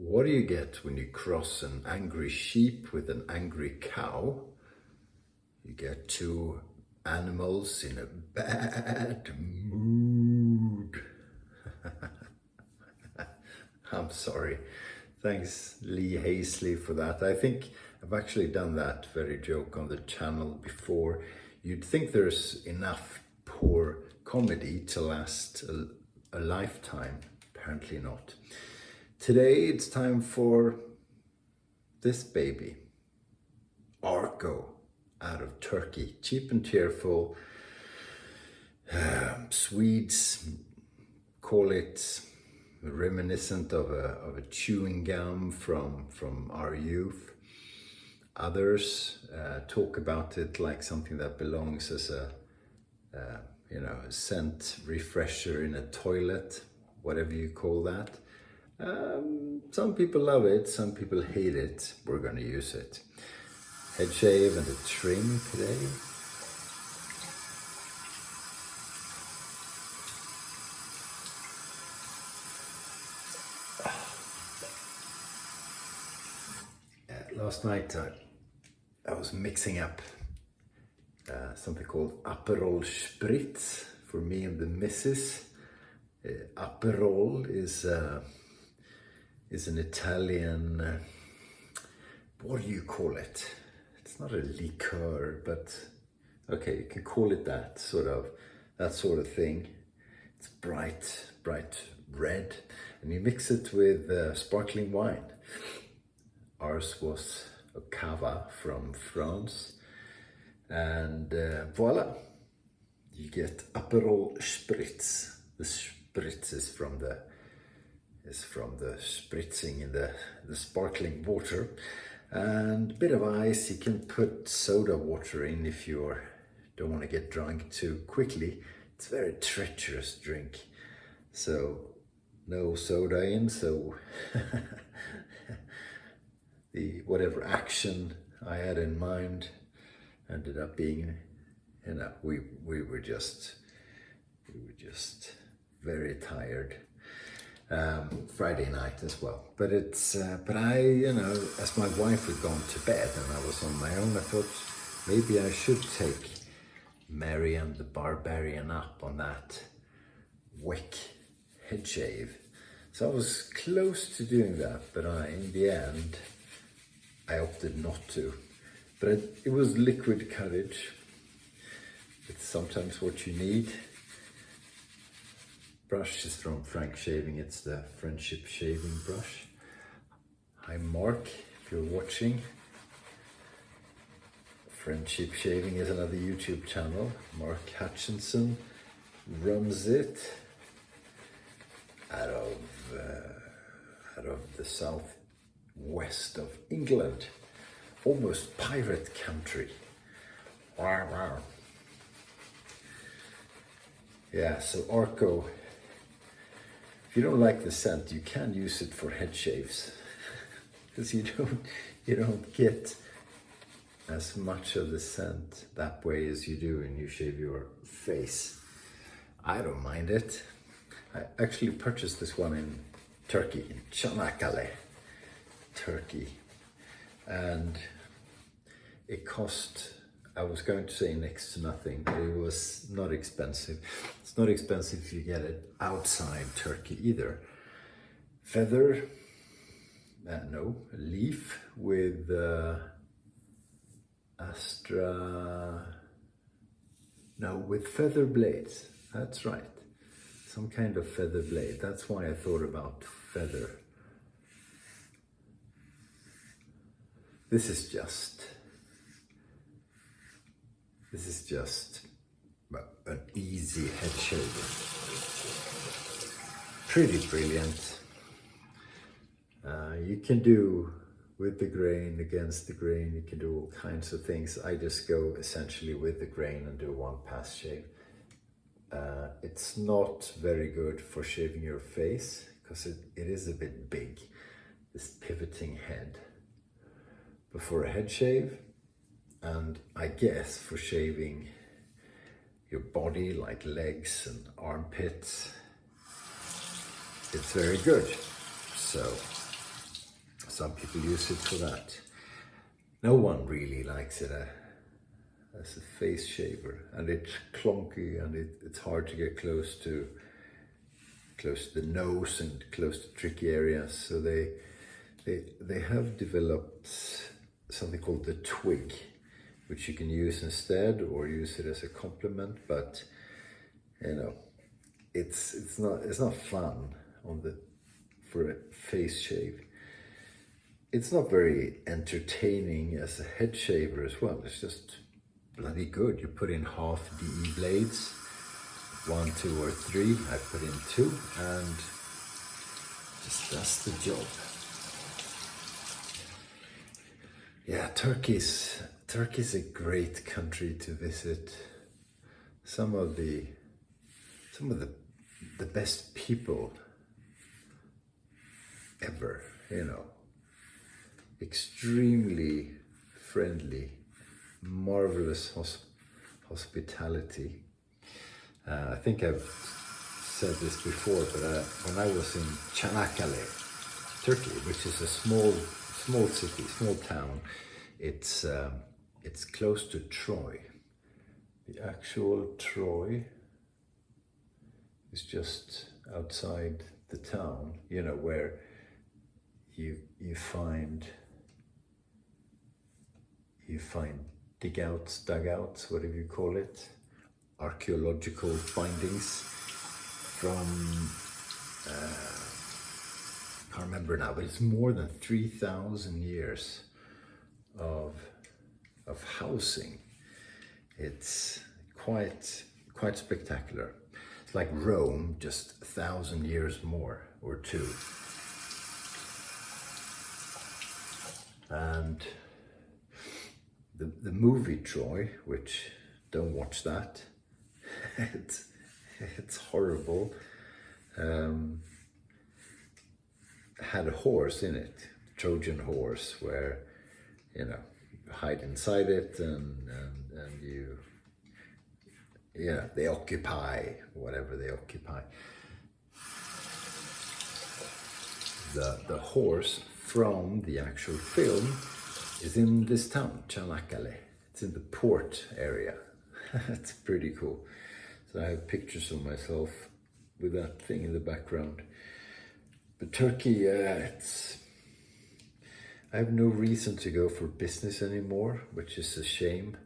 What do you get when you cross an angry sheep with an angry cow? You get two animals in a bad mood. I'm sorry. Thanks, Lee Hazley, for that. I think I've actually done that very joke on the channel before. You'd think there's enough poor comedy to last a lifetime. Apparently not. Today it's time for this baby, Arko, out of Turkey. Cheap and cheerful. Swedes call it reminiscent of a chewing gum from our youth. Others talk about it like something that belongs as a scent refresher in a toilet, whatever you call that. Some people love it, some people hate it. We're gonna use it. Head shave and a trim today. Last night I was mixing up something called Aperol Spritz for me and the missus. Aperol is an Italian, what do you call it? It's not a liqueur, but okay, you can call it that sort of thing. It's bright red, and you mix it with sparkling wine. Ours was a cava from France, and voila, you get Aperol Spritz. The Spritz is from the spritzing in the sparkling water, and a bit of ice. You can put soda water in if you don't want to get drunk too quickly. It's a very treacherous drink, so no soda in, so the whatever action I had in mind ended up being, we were just very tired. Friday night as well, but I, as my wife had gone to bed and I was on my own, I thought maybe I should take Marianne the Barbarian up on that wick head shave. So I was close to doing that, but in the end I opted not to. But it was liquid courage. It's sometimes what you need. Brush is from Frank Shaving. It's the Friendship Shaving brush. Hi Mark, if you're watching. Friendship Shaving is another YouTube channel. Mark Hutchinson runs it out of the southwest of England, almost pirate country. Wow. Yeah, so Arko. If you don't like the scent, you can use it for head shaves, because you don't get as much of the scent that way as you do when you shave your face. I don't mind it. I actually purchased this one in Turkey, in Çanakkale, Turkey, and it cost, I was going to say next to nothing, but it was not expensive. It's not expensive if you get it outside Turkey either. Feather, no, leaf with with feather blades. That's right. Some kind of feather blade. That's why I thought about feather. This is just an easy head shaver. Pretty brilliant. You can do with the grain, against the grain, you can do all kinds of things. I just go essentially with the grain and do one pass shave. It's not very good for shaving your face because it is a bit big, this pivoting head. But for a head shave, and I guess for shaving your body like legs and armpits, it's very good. So Some people use it for that. No one really likes it as a face shaver, and it's clunky, and it's hard to get close to the nose and close to tricky areas. So they have developed something called the twig, which you can use instead or use it as a complement. But you know, it's not fun for a face shave. It's not very entertaining as a head shaver as well. It's just bloody good. You put in half DE blades, 1, 2, or 3. I put in 2, and just does the job. Yeah, Turkey's a great country to visit. Some of the best people ever, you know. Extremely friendly, marvelous hospitality. I think I've said this before, but when I was in Çanakkale, Turkey, which is a small city, small town, it's close to Troy. The actual Troy is just outside the town, you know, where you find dugouts, whatever you call it, archaeological findings from, I can't remember now, but it's more than 3,000 years of housing. It's quite spectacular. It's like Rome, just 1,000 years more or two. And the movie Troy, which don't watch that, it's horrible, had a horse in it, Trojan horse, where, you know, you hide inside it and you, yeah, they occupy whatever they occupy. The horse from the actual film is in this town, Çanakkale. It's in the port area. It's pretty cool. So I have pictures of myself with that thing in the background. But Turkey, I have no reason to go for business anymore, which is a shame.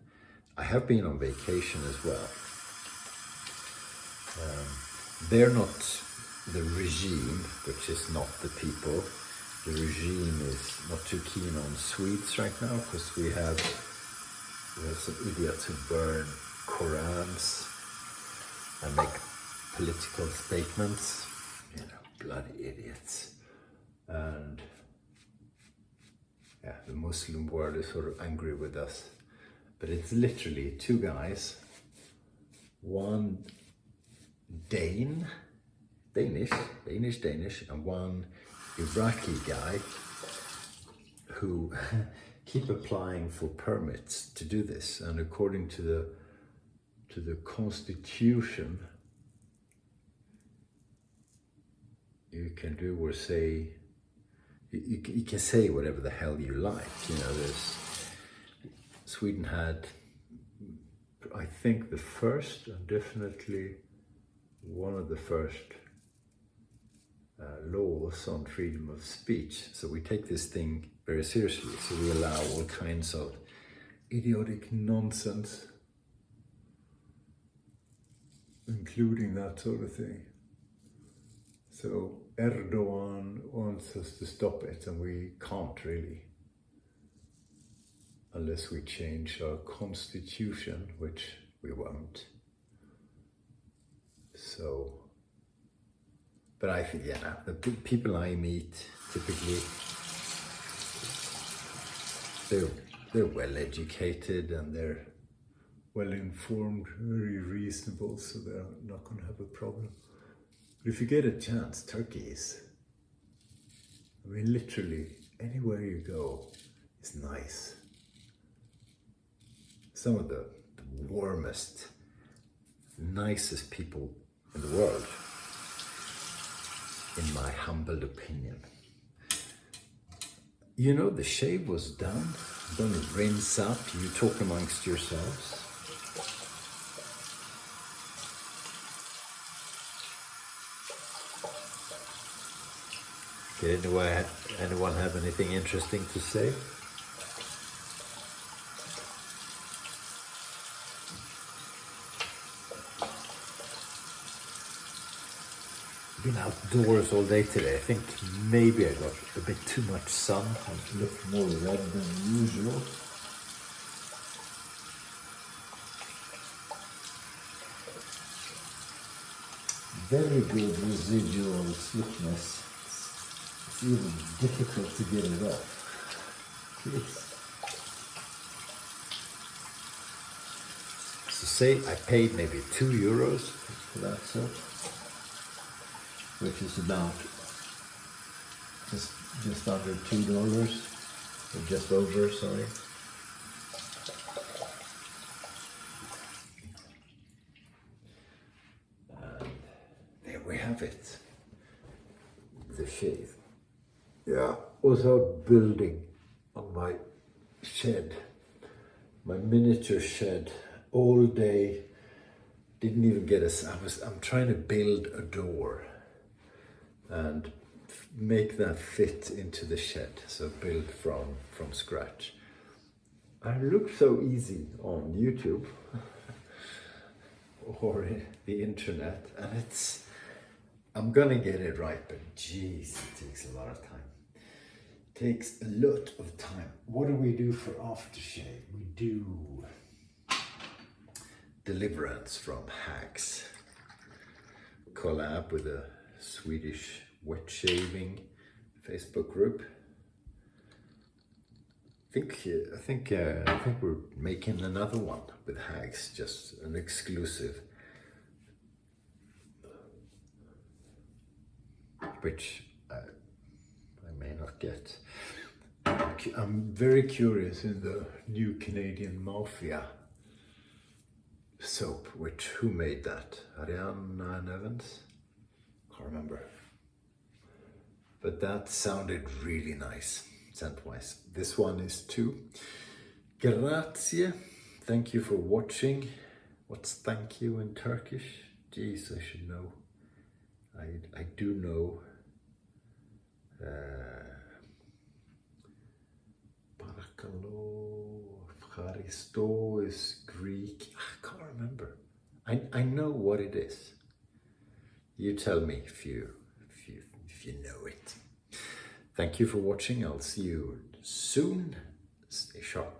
I have been on vacation as well. They're not the regime, which is not the people. The regime is not too keen on Swedes right now, because we have some idiots who burn Korans and make political statements. You know, bloody idiots. And yeah, the Muslim world is sort of angry with us. But it's literally 2 guys, one Danish, and one Iraqi guy who keep applying for permits to do this. And according to the constitution, you can do or say, you can say whatever the hell you like. You know, Sweden had, I think, the first, and definitely one of the first laws on freedom of speech. So we take this thing very seriously. So we allow all kinds of idiotic nonsense, including that sort of thing. So Erdogan wants us to stop it, and we can't really, unless we change our constitution, which we won't. So, but I think, yeah, the people I meet typically, they're well educated and they're well informed, very reasonable, so they're not going to have a problem. But if you get a chance, Turkey is, I mean, literally anywhere you go is nice. Some of the warmest, nicest people in the world, in my humble opinion. You know, the shave was done. I'm gonna rinse up. You talk amongst yourselves. Did anyone have anything interesting to say? Been outdoors all day today. I think maybe I got a bit too much sun. I look more red than usual. Very good residual slickness. It's even difficult to get it off. Please. So say I paid maybe €2 for that soap, which is about just under $2, or just over, sorry. And there we have it, the shave. Yeah, was out building on my shed, my miniature shed, all day. Didn't even get I'm trying to build a door and make that fit into the shed, so build from scratch. And it looks so easy on YouTube or the internet, and I'm gonna get it right, but geez, it takes a lot of time. Takes a lot of time. What do we do for aftershave? We do Deliverance from Hags. Collab with a Swedish wet shaving Facebook group. I think we're making another one with Hags, just an exclusive, which I may not get. I'm very curious in the new Canadian Mafia soap, who made that? Ariana and Evans? Can't remember. But that sounded really nice, scent-wise. This one is too. Grazie. Thank you for watching. What's thank you in Turkish? Jeez, I should know. I do know. Charisto is Greek. I can't remember. I know what it is. You tell me if you know it. Thank you for watching. I'll see you soon. Stay sharp.